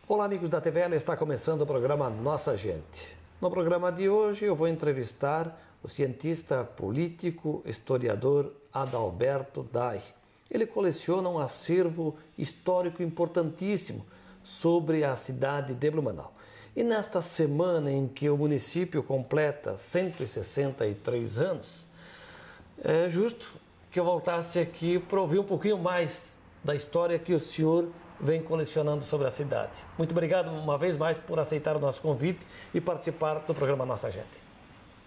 Olá, amigos da TVL, está começando o programa Nossa Gente. No programa de hoje eu vou entrevistar o cientista político, historiador Adalberto Dai. Ele coleciona um acervo histórico importantíssimo sobre a cidade de Blumenau. E nesta semana em que o município completa 163 anos, é justo que eu voltasse aqui para ouvir um pouquinho mais da história que o senhor vem colecionando sobre a cidade. Muito obrigado uma vez mais por aceitar o nosso convite e participar do programa Nossa Gente.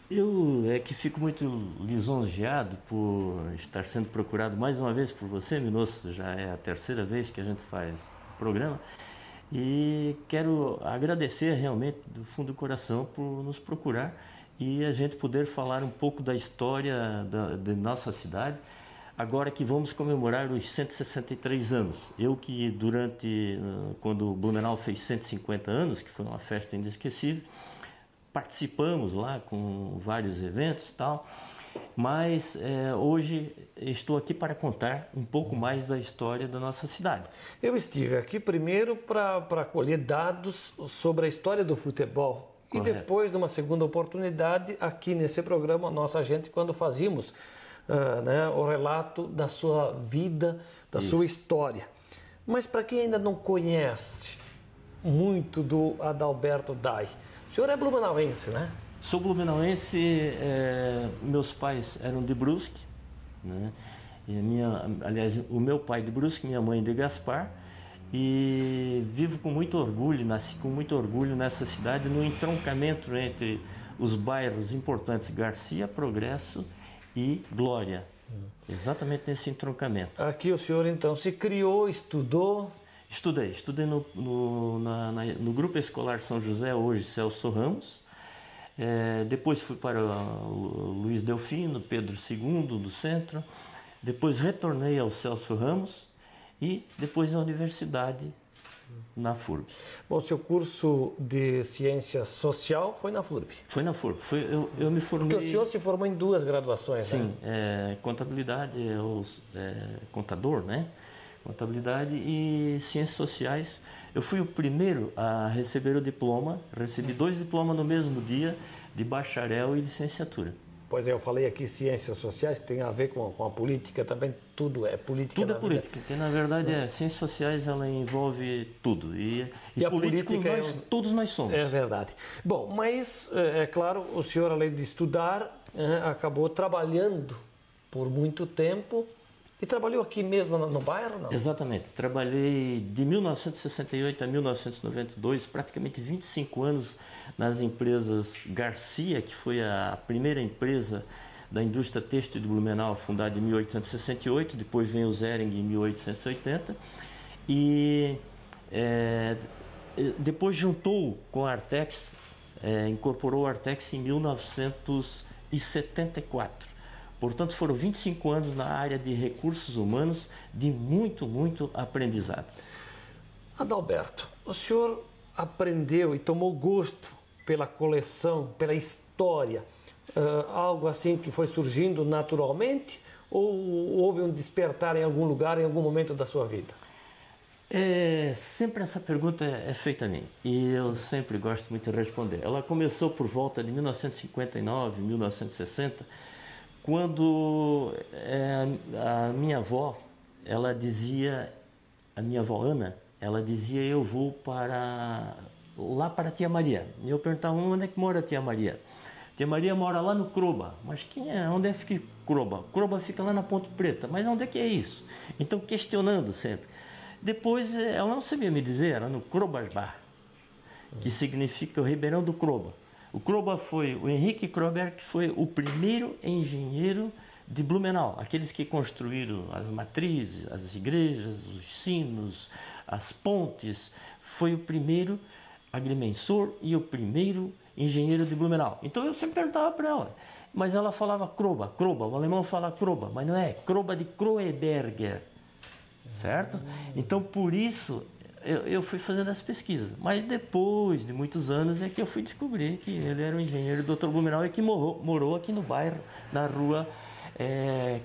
Eu é que fico muito lisonjeado por estar sendo procurado mais uma vez por você, Minosso. Já é a terceira vez que a gente faz o programa. E quero agradecer realmente do fundo do coração por nos procurar e a gente poder falar um pouco da história da nossa cidade, agora que vamos comemorar os 163 anos. Eu que quando o Blumenau fez 150 anos, que foi uma festa inesquecível, participamos lá com vários eventos e tal, mas hoje estou aqui para contar um pouco mais da história da nossa cidade. Eu estive aqui primeiro para colher dados sobre a história do futebol. Correto. E depois, numa segunda oportunidade, aqui nesse programa, Nossa Gente, quando fazíamos o relato da sua vida, da sua história. Mas para quem ainda não conhece muito do Adalberto Dai, o senhor é blumenauense, né? Sou blumenauense, meus pais eram de Brusque, né? O meu pai de Brusque, minha mãe de Gaspar, e vivo com muito orgulho, nasci com muito orgulho nessa cidade, no entroncamento entre os bairros importantes Garcia, Progresso e Glória, exatamente nesse entroncamento. Aqui o senhor então se criou, estudou? Estudei no Grupo Escolar São José, hoje Celso Ramos. Depois fui para o Luiz Delfino, Pedro II do centro. Depois retornei ao Celso Ramos e depois à universidade na FURB. Bom, seu curso de ciência social foi na FURB? Foi na FURB. Eu me formei... Porque o senhor se formou em duas graduações, sim, né? Contabilidade, contador, né? Contabilidade e Ciências Sociais. Eu fui o primeiro a receber o diploma, recebi 2 diplomas no mesmo dia, de bacharel e licenciatura. Pois é, eu falei aqui Ciências Sociais, que tem a ver com a política também, tudo é política. Tudo é política, porque na verdade Ciências Sociais ela envolve tudo, e a políticos política todos nós somos. É verdade. Bom, mas é claro, o senhor além de estudar, acabou trabalhando por muito tempo. E trabalhou aqui mesmo no bairro, não? Exatamente. Trabalhei de 1968 a 1992, praticamente 25 anos nas empresas Garcia, que foi a primeira empresa da indústria têxtil de Blumenau, fundada em 1868, depois vem o Zering em 1880, e depois juntou com a Artex, incorporou a Artex em 1974. Portanto, foram 25 anos na área de recursos humanos de muito aprendizado. Adalberto, o senhor aprendeu e tomou gosto pela coleção, pela história, algo assim que foi surgindo naturalmente ou houve um despertar em algum lugar, em algum momento da sua vida? Sempre essa pergunta é feita a mim e eu sempre gosto muito de responder. Ela começou por volta de 1959, 1960, quando a minha avó, a minha avó Ana, ela dizia: eu vou lá para a Tia Maria. E eu perguntava: onde é que mora a Tia Maria? Tia Maria mora lá no Croba. Mas onde é que fica Croba? Croba fica lá na Ponte Preta. Mas onde é que é isso? Então, questionando sempre. Depois, ela não sabia me dizer, era no Krobasbar, que significa o Ribeirão do Croba. O Croba foi o Henrique Krober, que foi o primeiro engenheiro de Blumenau, aqueles que construíram as matrizes, as igrejas, os sinos, as pontes. Foi o primeiro agrimensor e o primeiro engenheiro de Blumenau. Então eu sempre perguntava para ela, mas ela falava Kroba, o alemão fala Kroba, mas não é, Kroba de Kroeberger, certo? Então por isso eu fui fazendo as pesquisas, mas depois de muitos anos é que eu fui descobrir que ele era um engenheiro do Dr. Blumenau e que morou aqui no bairro, na rua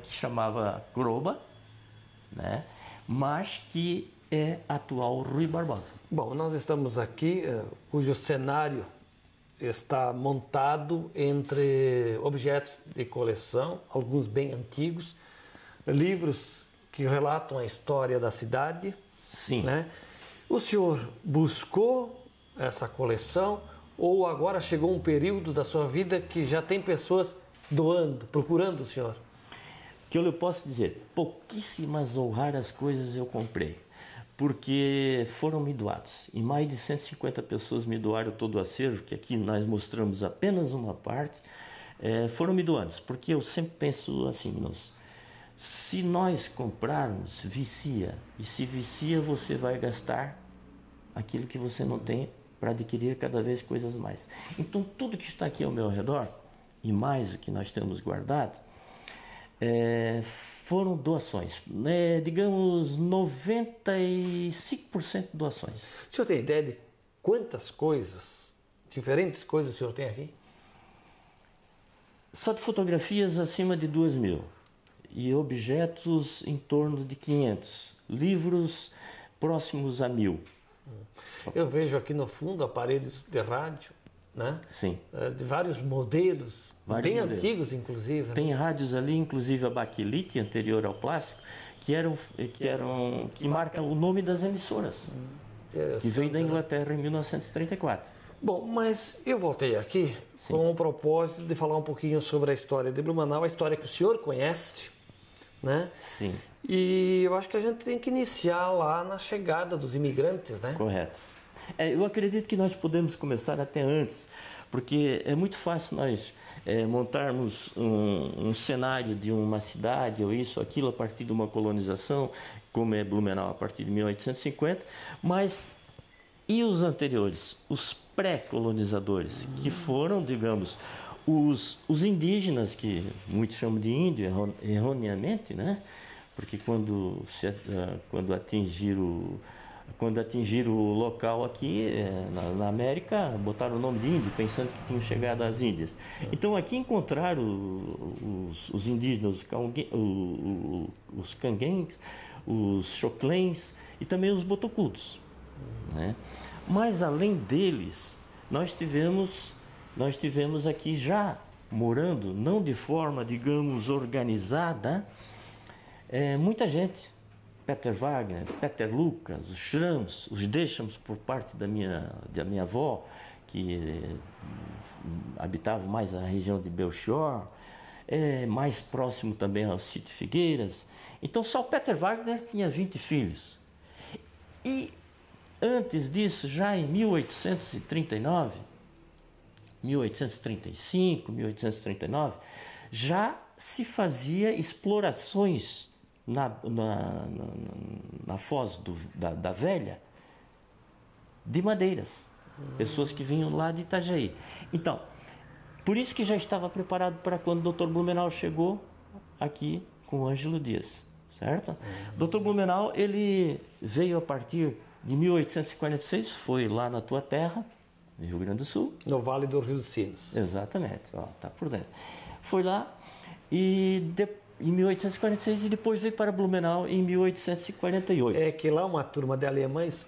que chamava Kroba, né? Mas que é atual Rui Barbosa. Bom, nós estamos aqui, cujo cenário está montado entre objetos de coleção, alguns bem antigos, livros que relatam a história da cidade. Sim. Né? O senhor buscou essa coleção ou agora chegou um período da sua vida que já tem pessoas doando, procurando o senhor? Que eu lhe posso dizer, pouquíssimas ou raras coisas eu comprei, porque foram me doados. E mais de 150 pessoas me doaram todo o acervo, que aqui nós mostramos apenas uma parte, foram me doados, porque eu sempre penso assim, se nós comprarmos, vicia. E se vicia, você vai gastar aquilo que você não tem para adquirir cada vez coisas mais. Então, tudo que está aqui ao meu redor, e mais o que nós temos guardado, foram doações. Digamos, 95% doações. O senhor tem ideia de quantas coisas, diferentes coisas o senhor tem aqui? Só de fotografias acima de 2.000. E objetos em torno de 500. Livros próximos a 1.000. Eu vejo aqui no fundo aparelhos de rádio, né? Sim. De vários modelos, bem antigos inclusive. Tem rádios ali, inclusive a baquelite, anterior ao plástico, que marcam o nome das emissoras. Que veio da Inglaterra em 1934. Bom, mas eu voltei aqui com o propósito de falar um pouquinho sobre a história de Blumenau, a história que o senhor conhece, né? Sim. E eu acho que a gente tem que iniciar lá na chegada dos imigrantes, né? Correto. Eu acredito que nós podemos começar até antes, porque é muito fácil nós montarmos um cenário de uma cidade ou isso, aquilo, a partir de uma colonização, como é Blumenau a partir de 1850, mas e os anteriores, os pré-colonizadores, que foram, digamos, os indígenas, que muitos chamam de índio erroneamente, né? Porque quando atingiram o local aqui na América, botaram o nome de índio, pensando que tinham chegado às Índias. Então aqui encontraram os indígenas, os canguengues, os choclens e também os botocudos, né? Mas além deles, nós tivemos aqui já morando, não de forma, digamos, organizada, muita gente. Peter Wagner, Peter Lucas, os Schrams, os Deschamps por parte da minha avó, que habitava mais a região de Belchior, mais próximo também ao sítio Figueiras. Então só o Peter Wagner tinha 20 filhos. E antes disso, já em 1839, 1835, 1839, já se fazia explorações na foz da Velha de madeiras. Pessoas que vinham lá de Itajaí. Então, por isso que já estava preparado para quando o Dr. Blumenau chegou aqui com o Ângelo Dias, certo? Dr. Blumenau, ele veio a partir de 1846, foi lá na tua terra, no Rio Grande do Sul. No Vale do Rio dos Sinos. Exatamente, tá por dentro. Foi lá e em 1846 e depois veio para Blumenau em 1848. É que lá uma turma de alemães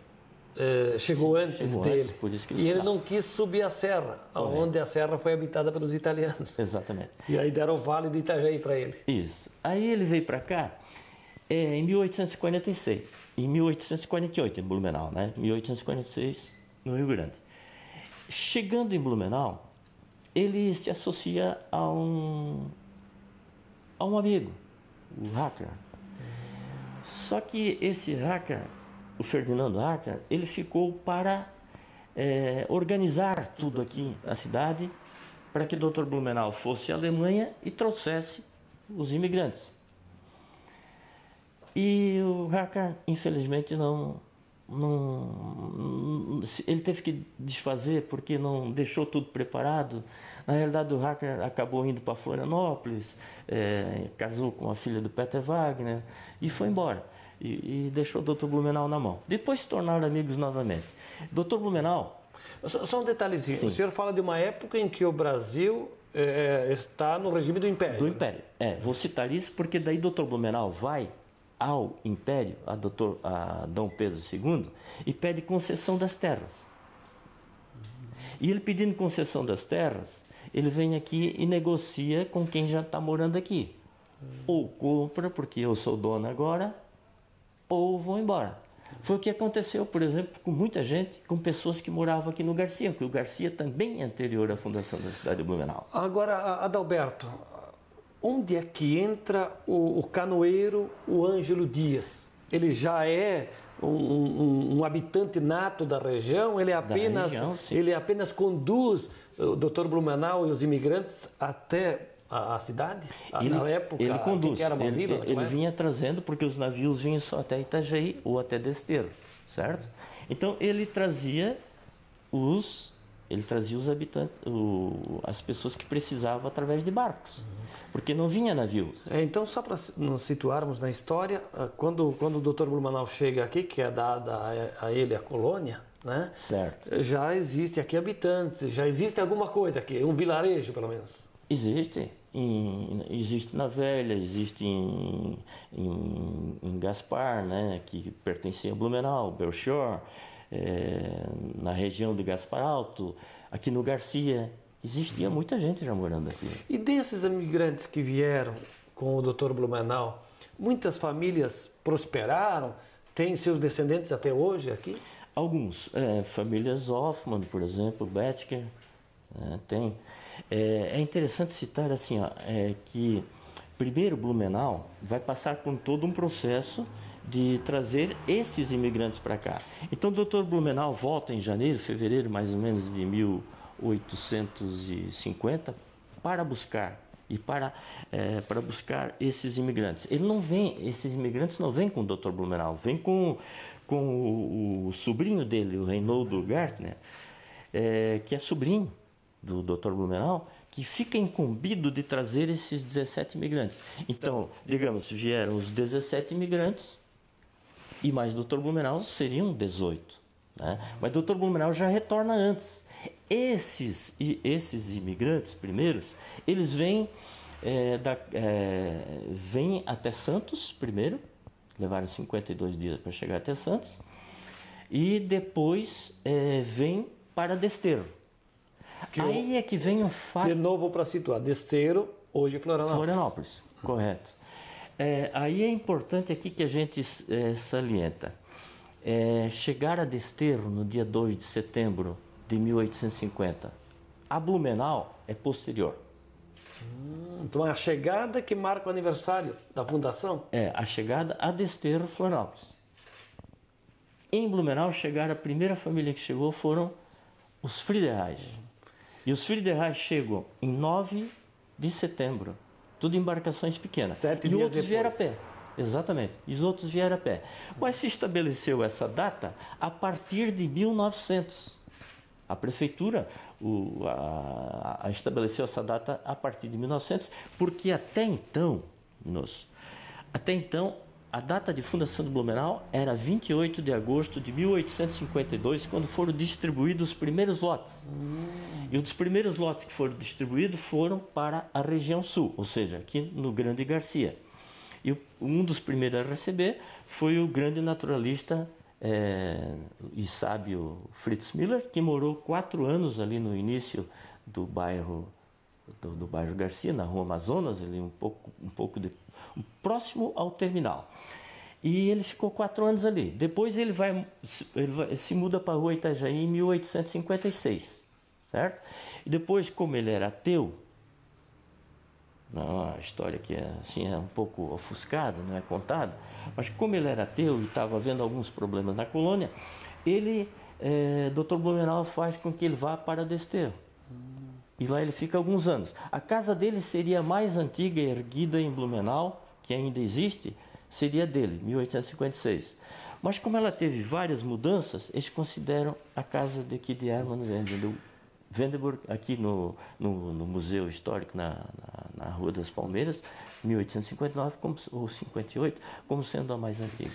chegou antes dele. Antes, por isso que e ele não quis subir a serra, onde a serra foi habitada pelos italianos. Exatamente. E aí deram o Vale do Itajaí para ele. Isso. Aí ele veio para cá em 1846, em 1848 em Blumenau, né? 1846 no Rio Grande. Chegando em Blumenau, ele se associa a um amigo, o Hacker. Só que esse Hacker, o Ferdinando Hacker, ele ficou para organizar tudo aqui na cidade para que o Dr. Blumenau fosse à Alemanha e trouxesse os imigrantes. E o Hacker, infelizmente, ele teve que desfazer porque não deixou tudo preparado. Na realidade, o Hacker acabou indo para Florianópolis, casou com a filha do Peter Wagner e foi embora. E deixou o Dr. Blumenau na mão. Depois se tornaram amigos novamente. Dr. Blumenau... Só um detalhezinho. Sim. O senhor fala de uma época em que o Brasil está no regime do Império. Do Império. Vou citar isso porque daí Dr. Blumenau vai ao Império, a Dom Pedro II, e pede concessão das terras. E ele pedindo concessão das terras, ele vem aqui e negocia com quem já está morando aqui. Ou compra, porque eu sou dono agora, ou vou embora. Foi o que aconteceu, por exemplo, com muita gente, com pessoas que moravam aqui no Garcia, porque o Garcia também é anterior à fundação da cidade de Blumenau. Agora, Adalberto, onde é que entra o canoeiro, o Ângelo Dias? Ele já é um habitante nato da região? Ele apenas conduz o Dr. Blumenau e os imigrantes até a cidade? Na época, ele conduz. Que era uma vila, ele vinha trazendo, porque os navios vinham só até Itajaí ou até Desterro, certo? Então ele trazia os habitantes, as pessoas que precisavam através de barcos, porque não vinha navios. Então, só para nos situarmos na história, quando o Dr. Blumenau chega aqui, que é dada a ele a colônia, né? Certo. Já existe aqui habitantes, já existe alguma coisa aqui, um vilarejo pelo menos. Existe na Velha, existe em Gaspar, né, que pertencia a Blumenau, Belchior, na região de Gaspar Alto, aqui no Garcia, existia muita gente já morando aqui. E desses imigrantes que vieram com o Dr. Blumenau, muitas famílias prosperaram, têm seus descendentes até hoje aqui? Alguns, famílias Hoffmann, por exemplo, Betker, tem. É interessante citar assim, que primeiro Blumenau vai passar por todo um processo de trazer esses imigrantes para cá. Então o Dr. Blumenau volta em janeiro, fevereiro mais ou menos de 1850 para buscar esses imigrantes. Esses imigrantes não vêm com o Dr. Blumenau, vêm com o sobrinho dele, o Reinaldo Gartner, que é sobrinho do Dr. Blumenau, que fica incumbido de trazer esses 17 imigrantes. Então, digamos, vieram os 17 imigrantes e mais Dr. Blumenau seriam 18. Né? Mas Dr. Blumenau já retorna antes. Esses imigrantes primeiros, eles vêm até Santos primeiro, levaram 52 dias para chegar até Santos, e depois vêm para Desterro. Aí é que vem o fato... De novo para situar, Desterro, hoje Florianópolis. Florianópolis, correto. Aí é importante aqui que a gente salienta. Chegar a Desterro no dia 2 de setembro de 1850. A Blumenau é posterior. Então é a chegada que marca o aniversário da fundação? A chegada a Desterro, Florianópolis. Em Blumenau, a primeira família que chegou foram os Friedreich. E os Friedreich chegam em 9 de setembro. Tudo embarcações pequenas. 7 dias outros depois. vieram a pé. Exatamente. E os outros vieram a pé. Mas se estabeleceu essa data a partir de 1900. A prefeitura estabeleceu essa data a partir de 1900, porque até então, a data de fundação do Blumenau era 28 de agosto de 1852, quando foram distribuídos os primeiros lotes. E os primeiros lotes que foram distribuídos foram para a região sul, ou seja, aqui no Grande Garcia. E um dos primeiros a receber foi o grande naturalista e sábio Fritz Miller, que morou 4 anos ali no início do bairro Garcia, na Rua Amazonas, ali um pouco próximo ao terminal. E ele ficou 4 anos ali. Depois ele se muda para a Rua Itajaí em 1856, certo? E depois, como ele era ateu, a história aqui é um pouco ofuscada, não é contada, mas como ele era ateu e estava havendo alguns problemas na colônia, Dr. Blumenau faz com que ele vá para Desterro. E lá ele fica alguns anos. A casa dele seria a mais antiga erguida em Blumenau, que ainda existe, seria dele, 1856. Mas como ela teve várias mudanças, eles consideram a casa de Hermann Wendelburg, aqui no Museu Histórico, na Rua das Palmeiras, 1859 ou 58, como sendo a mais antiga.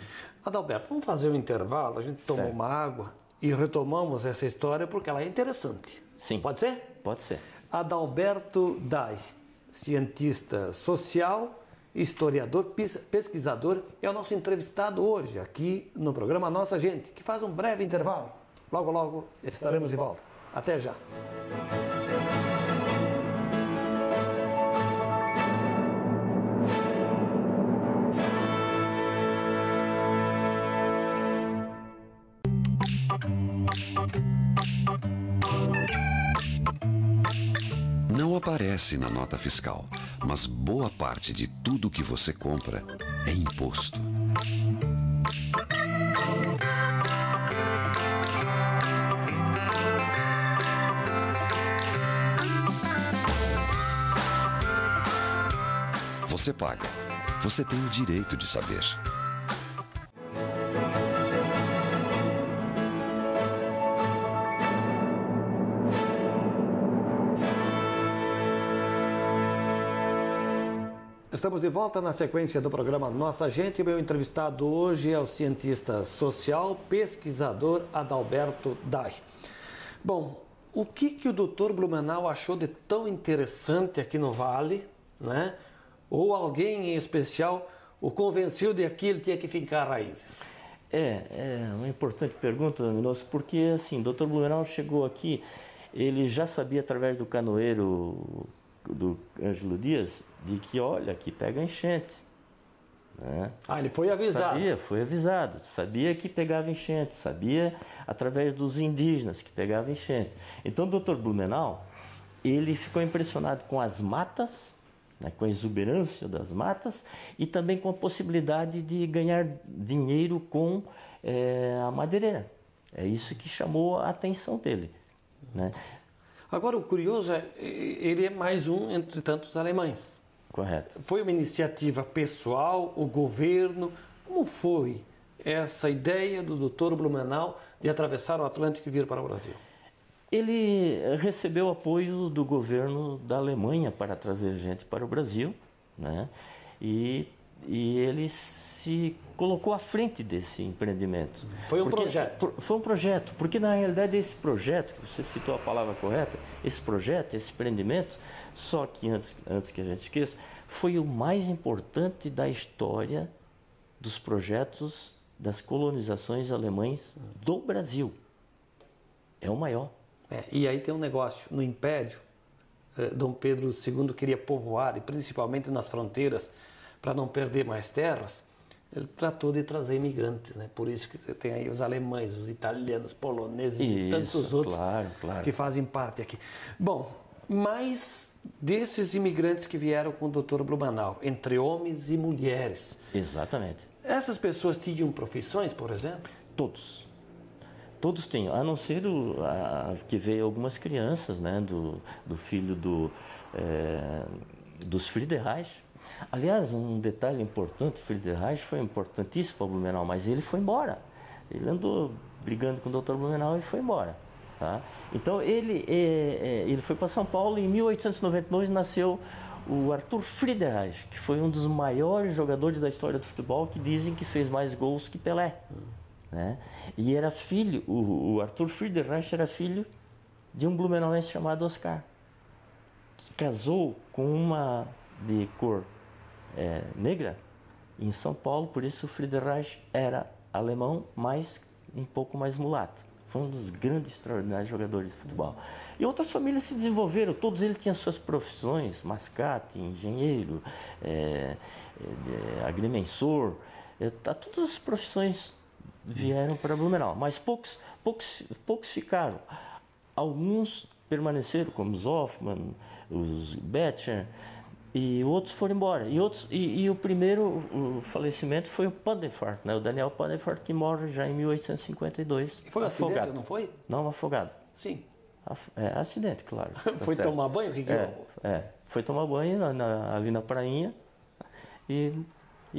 Adalberto, vamos fazer um intervalo, a gente toma uma água e retomamos essa história porque ela é interessante. Sim. Pode ser? Pode ser. Adalberto Dai, cientista social historiador, pesquisador, é o nosso entrevistado hoje aqui no programa Nossa Gente, que faz um breve intervalo. Logo, logo estaremos de volta. Até já. Não aparece na nota fiscal, mas boa parte de tudo que você compra é imposto. Você paga. Você tem o direito de saber. Estamos de volta na sequência do programa Nossa Gente. O meu entrevistado hoje é o cientista social, pesquisador Adalberto Dai. Bom, o que o Dr. Blumenau achou de tão interessante aqui no Vale, né? Ou alguém em especial o convenceu de que ele tinha que fincar raízes? É uma importante pergunta, Minosso, porque assim, o Dr. Blumenau chegou aqui, ele já sabia através do canoeiro do Ângelo Dias, de que, olha, aqui pega enchente. Né? Ele foi avisado. Foi avisado. Sabia que pegava enchente, sabia através dos indígenas que pegava enchente. Então, o Dr. Blumenau, ele ficou impressionado com as matas, né, com a exuberância das matas e também com a possibilidade de ganhar dinheiro com a madeireira. É isso que chamou a atenção dele. Né? Agora, o curioso é, ele é mais um entre tantos alemães. Correto. Foi uma iniciativa pessoal, o governo? Como foi essa ideia do Dr. Blumenau de atravessar o Atlântico e vir para o Brasil? Ele recebeu apoio do governo da Alemanha para trazer gente para o Brasil, né? E ele se colocou à frente desse empreendimento. Foi um projeto. Foi um projeto, porque na realidade esse projeto, você citou a palavra correta, esse projeto, esse empreendimento, só que antes que a gente esqueça, foi o mais importante da história dos projetos das colonizações alemães do Brasil. É o maior. E aí tem um negócio, no Império, Dom Pedro II queria povoar, e principalmente nas fronteiras, para não perder mais terras, ele tratou de trazer imigrantes, né? Por isso que você tem aí os alemães, os italianos, poloneses e tantos outros que fazem parte aqui. Bom, mas desses imigrantes que vieram com o Dr. Blumenau, entre homens e mulheres. Exatamente. Essas pessoas tinham profissões, por exemplo? Todos. Todos tinham, a não ser que veio algumas crianças, né? Do filho dos Friedreich. Aliás, um detalhe importante, o Friedreich foi importantíssimo para o Blumenau, mas ele foi embora. Ele andou brigando com o Dr. Blumenau e foi embora. Tá? Então, ele foi para São Paulo e em 1892 nasceu o Arthur Friedreich, que foi um dos maiores jogadores da história do futebol, que dizem que fez mais gols que Pelé. Né? E era filho, o Arthur Friedreich era filho de um blumenauense chamado Oscar, que casou com uma de cor negra em São Paulo, por isso o Friedreich era alemão, mas um pouco mais mulato. Foi um dos grandes, extraordinários jogadores de futebol. E outras famílias se desenvolveram, todos eles tinham suas profissões, mascate, engenheiro, agrimensor, todas as profissões vieram para Blumenau, mas poucos ficaram. Alguns permaneceram, como os Hoffmann, os Betcher, e outros foram embora. E o primeiro falecimento foi o Pandefart, né? O Daniel Pandefart, que morre já em 1852. E foi um afogado. Acidente, não foi? Não, afogado. Sim. Acidente, claro. Foi certo. Tomar banho? Foi tomar banho ali na prainha e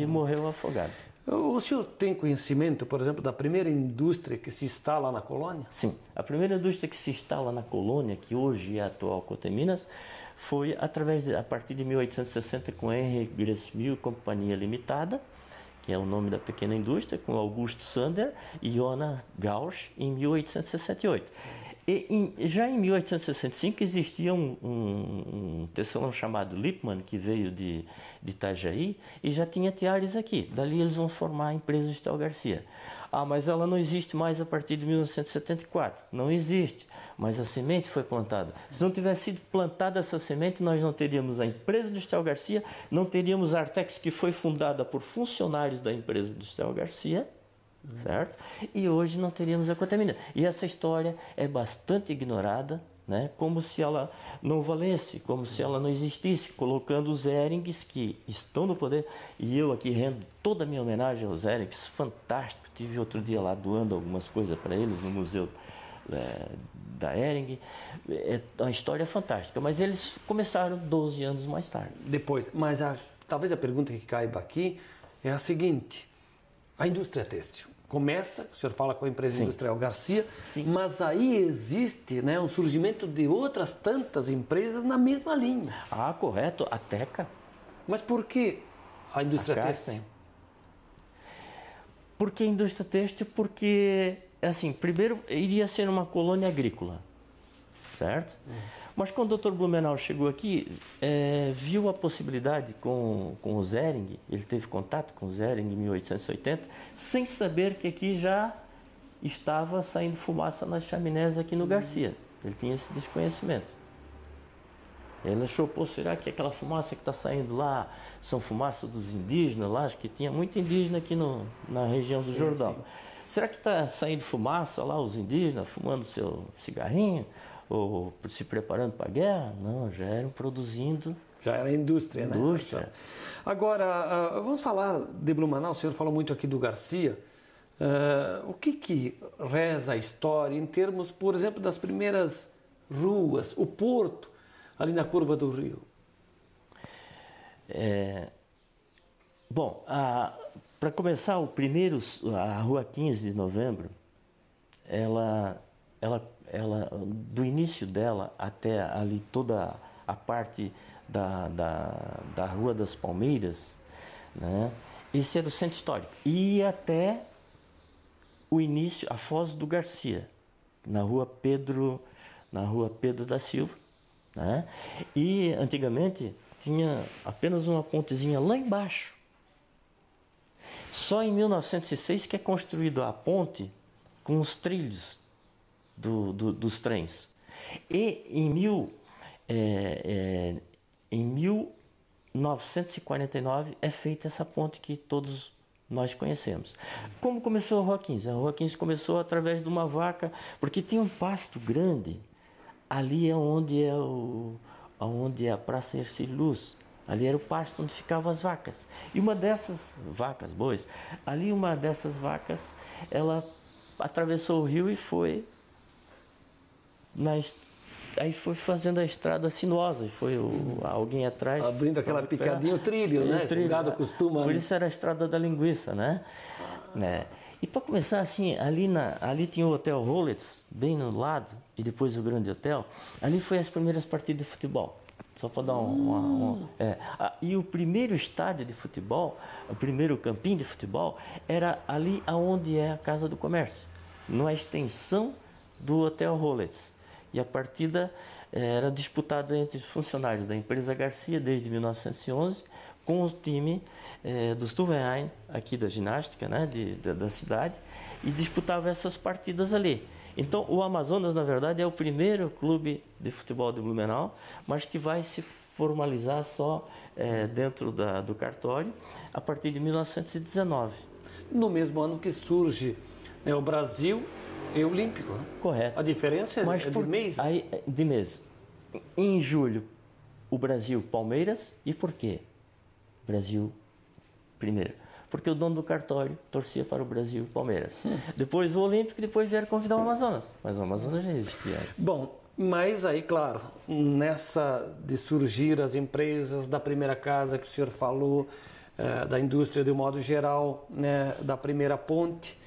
morreu afogado. O senhor tem conhecimento, por exemplo, da primeira indústria que se instala na colônia? Sim. A primeira indústria que se instala na colônia, que hoje é a atual Coteminas, foi a partir de 1860 com Henry Gressmill Companhia Limitada, que é o nome da pequena indústria, com Augusto Sander e Johanna Gausch, em 1868. Já em 1865 existia um tecelão chamado Lippmann, que veio de Itajaí, e já tinha teares aqui. Dali eles vão formar a empresa de Estel Garcia. Ah, mas ela não existe mais a partir de 1974. Não existe, mas a semente foi plantada. Se não tivesse sido plantada essa semente, nós não teríamos a empresa de Estel Garcia, não teríamos a Artex, que foi fundada por funcionários da empresa de Estel Garcia, certo? E hoje não teríamos a Contamina. E essa história é bastante ignorada, né? Como se ela não valesse, como se ela não existisse, colocando os Heringues que estão no poder. E eu aqui rendo toda a minha homenagem aos Heringues, fantástico. Tive outro dia lá doando algumas coisas para eles no museu da Hering. É uma história fantástica, mas eles começaram 12 anos mais tarde. Depois, mas talvez a pergunta que caiba aqui é a seguinte: a indústria têxtil começa, o senhor fala com a empresa industrial Garcia, mas aí existe, né, um surgimento de outras tantas empresas na mesma linha. Ah, correto, a Teca. Mas por que a indústria têxtil? Por que a indústria têxtil? Porque, assim, primeiro iria ser uma colônia agrícola, certo? Mas quando o Dr. Blumenau chegou aqui, viu a possibilidade com o Zering, ele teve contato com o Zering em 1880, sem saber que aqui já estava saindo fumaça nas chaminés aqui no Garcia. Ele tinha esse desconhecimento. Ele achou, pô, será que aquela fumaça que está saindo lá são fumaça dos indígenas lá? Acho que tinha muito indígena aqui na região do Jordão. Será que está saindo fumaça lá, os indígenas fumando seu cigarrinho? Ou se preparando para a guerra? Não, já eram produzindo. Já era indústria, né? Indústria. Agora, vamos falar de Blumenau. O senhor falou muito aqui do Garcia. O que reza a história em termos, por exemplo, das primeiras ruas, o porto, ali na curva do rio? Bom, para começar, a Rua 15 de Novembro, ela do início dela até ali toda a parte da Rua das Palmeiras, né? Esse era o centro histórico. E até o início, a Foz do Garcia, na Rua Pedro da Silva, né? E antigamente tinha apenas uma pontezinha lá embaixo. Só em 1906 que é construído a ponte com os trilhos dos trens. E em 1949 é feita essa ponte que todos nós conhecemos. Como começou a Rua 15? A Rua 15 começou através de uma vaca, porque tinha um pasto grande. Ali é onde é a Praça Ercílio Luz. Ali era o pasto onde ficavam as vacas. E uma dessas vacas, bois, uma dessas vacas, ela atravessou o rio e foi aí foi fazendo a estrada sinuosa, e foi alguém atrás... Abrindo aquela picadinha, o trilho, né? Trilho, o gado costuma... Por isso era a estrada da linguiça, né? E para começar, assim, ali tinha o Hotel Rollets, bem no lado, e depois o Grande Hotel. Ali foi as primeiras partidas de futebol. Só para dar e o primeiro estádio de futebol, o primeiro campinho de futebol, era ali onde é a Casa do Comércio, numa extensão do Hotel Rollets. E a partida era disputada entre os funcionários da empresa Garcia desde 1911 com o time do Stuvenheim, aqui da ginástica, né, da cidade, e disputava essas partidas ali. Então, o Amazonas, na verdade, é o primeiro clube de futebol de Blumenau, mas que vai se formalizar só dentro do cartório a partir de 1919. No mesmo ano que surge o Brasil e o Olímpico, né? Correto. A diferença é de mês? De mês. Em julho, o Brasil, Palmeiras. E por quê? Brasil primeiro. Porque o dono do cartório torcia para o Brasil, Palmeiras. Depois o Olímpico, depois vieram convidar o Amazonas. Mas o Amazonas já existia antes. Bom, mas aí, claro, nessa de surgir as empresas da primeira casa que o senhor falou, da indústria de um modo geral, né, da primeira ponte,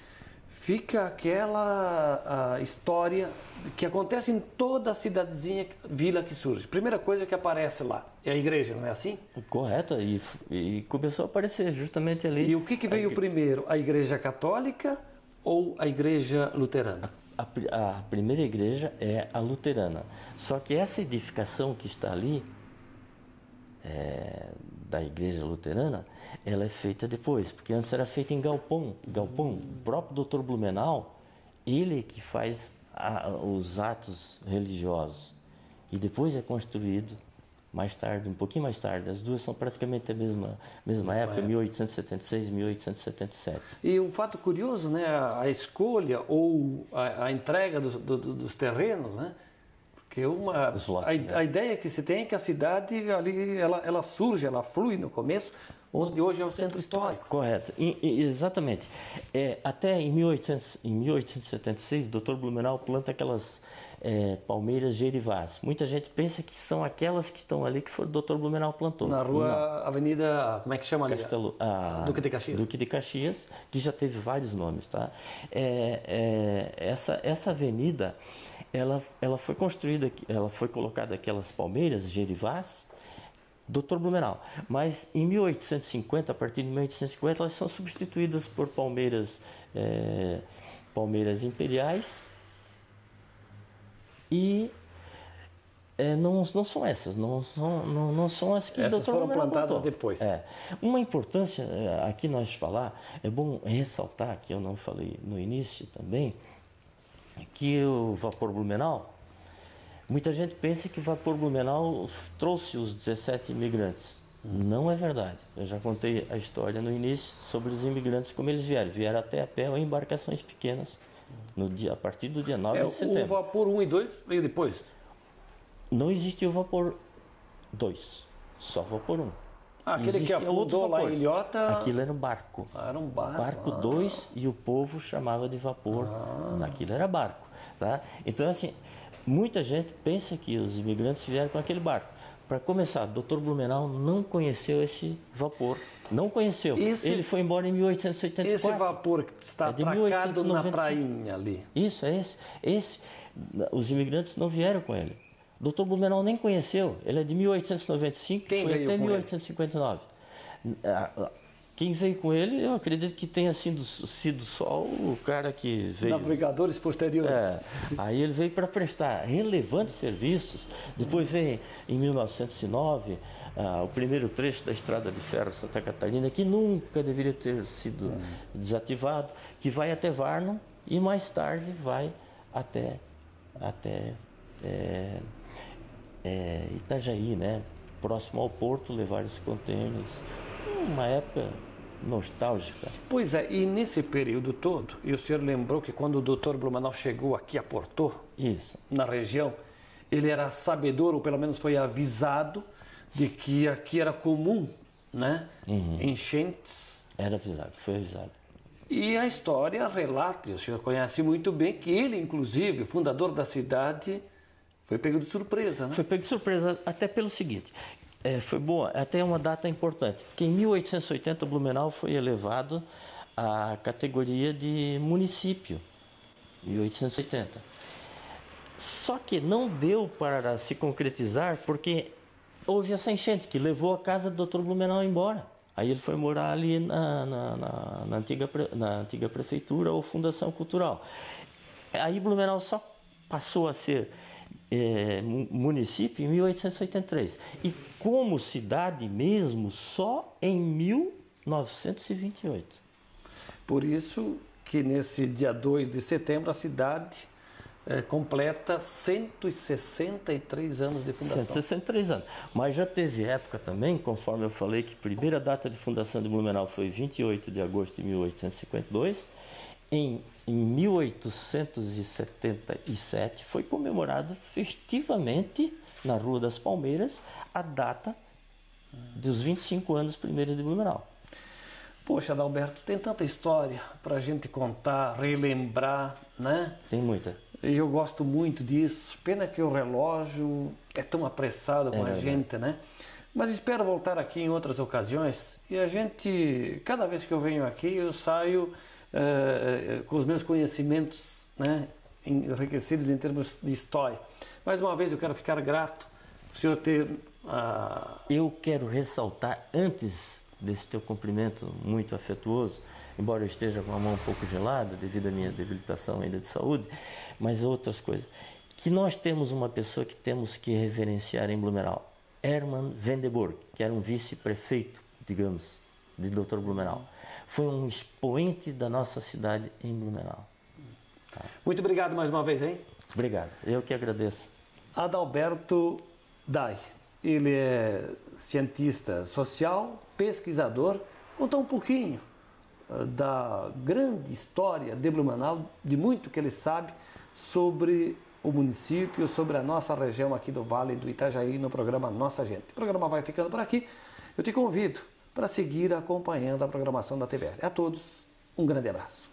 fica aquela história que acontece em toda a cidadezinha, vila que surge. Primeira coisa que aparece lá é a igreja, não é assim? Correto, e começou a aparecer justamente ali. E o que veio primeiro, a igreja católica ou a igreja luterana? a primeira igreja é a luterana. Só que essa edificação que está ali, da igreja luterana, ela é feita depois, porque antes era feita em galpão. O próprio Dr. Blumenau, ele que faz os atos religiosos. E depois é construído mais tarde, um pouquinho mais tarde. As duas são praticamente a mesma época, 1876 e 1877. E um fato curioso, né, a escolha ou a entrega dos terrenos, né? Porque a ideia que se tem é que a cidade ali, ela surge, ela flui no começo, onde hoje é o centro histórico. Correto, exatamente. Até em 1876, o Dr. Blumenau planta aquelas palmeiras gerivás. Muita gente pensa que são aquelas que estão ali que o Dr. Blumenau plantou. Na rua, Avenida, como é que chama ali? Duque de Caxias. Duque de Caxias, que já teve vários nomes, tá? Essa avenida, ela foi construída, ela foi colocada aquelas palmeiras gerivás, Dr. Blumenau. Mas em 1850, a partir de 1850, elas são substituídas por palmeiras imperiais e não são essas, não são as que essas Dr. foram Blumenau plantadas plantou. depois. Uma importância aqui nós falar, é bom ressaltar, que eu não falei no início também, que o vapor Blumenau, muita gente pensa que o vapor Blumenau trouxe os 17 imigrantes. Não é verdade. Eu já contei a história no início sobre os imigrantes, como eles vieram. Vieram até a pé ou em embarcações pequenas, a partir do dia 9 de setembro. O vapor 1 e 2 veio depois? Não existiu o vapor 2, só vapor 1. Aquele que afundou lá em Ilhota... Aquilo era um barco. Era um barco. Barco 2 e o povo chamava de vapor. Aquilo era barco. Tá? Então, assim, muita gente pensa que os imigrantes vieram com aquele barco. Para começar, o Dr. Blumenau não conheceu esse vapor. Não conheceu. Ele foi embora em 1884. Esse vapor que está atracado na prainha ali. Isso, é esse. Os imigrantes não vieram com ele. O Dr. Blumenau nem conheceu. Ele é de 1895, foi até 1859. Quem veio com ele, eu acredito que tenha sido só o cara que veio. Navegadores posteriores. Aí ele veio para prestar relevantes serviços. Depois veio, em 1909, o primeiro trecho da Estrada de Ferro Santa Catarina, que nunca deveria ter sido desativado, que vai até Varno e mais tarde vai até Itajaí, né? Próximo ao porto, levar os contêineres. Uma época nostálgica. Pois é, e nesse período todo, e o senhor lembrou que quando o Dr. Blumenau chegou aqui a Porto, na região, ele era sabedor, ou pelo menos foi avisado, de que aqui era comum, né? Enchentes. Foi avisado. E a história relata, e o senhor conhece muito bem, que ele, inclusive, o fundador da cidade, foi pego de surpresa, né? Foi pego de surpresa até pelo seguinte, foi boa, até uma data importante, porque em 1880 Blumenau foi elevado à categoria de município, 1880. Só que não deu para se concretizar porque houve essa enchente que levou a casa do Dr. Blumenau embora. Aí ele foi morar ali na antiga prefeitura ou fundação cultural. Aí Blumenau só passou a ser município em 1883 e como cidade mesmo só em 1928. Por isso que nesse dia 2 de setembro a cidade completa 163 anos de fundação. 163 anos. Mas já teve época também, conforme eu falei, que a primeira data de fundação de Blumenau foi 28 de agosto de 1852. Em 1877 foi comemorado festivamente na Rua das Palmeiras a data dos 25 anos primeiros de Blumenau. Poxa, Adalberto, tem tanta história para a gente contar, relembrar, né? Tem muita. E eu gosto muito disso. Pena que o relógio é tão apressado com a gente, né? Mas espero voltar aqui em outras ocasiões. E a gente, cada vez que eu venho aqui, eu saio com os meus conhecimentos, né, enriquecidos em termos de história. Mais uma vez eu quero ficar grato por o senhor ter... Eu quero ressaltar, antes desse teu cumprimento muito afetuoso, embora eu esteja com a mão um pouco gelada devido à minha debilitação ainda de saúde, mas outras coisas. Que nós temos uma pessoa que temos que reverenciar em Blumenau, Hermann Vendeburg, que era um vice-prefeito, digamos, de Dr. Blumenau. Foi um expoente da nossa cidade em Blumenau. Tá. Muito obrigado mais uma vez, hein? Obrigado, eu que agradeço. Adalberto Dai, ele é cientista social, pesquisador, contou um pouquinho da grande história de Blumenau, de muito que ele sabe sobre o município, sobre a nossa região aqui do Vale do Itajaí, no programa Nossa Gente. O programa vai ficando por aqui. Eu te convido para seguir acompanhando a programação da TVL. A todos, um grande abraço.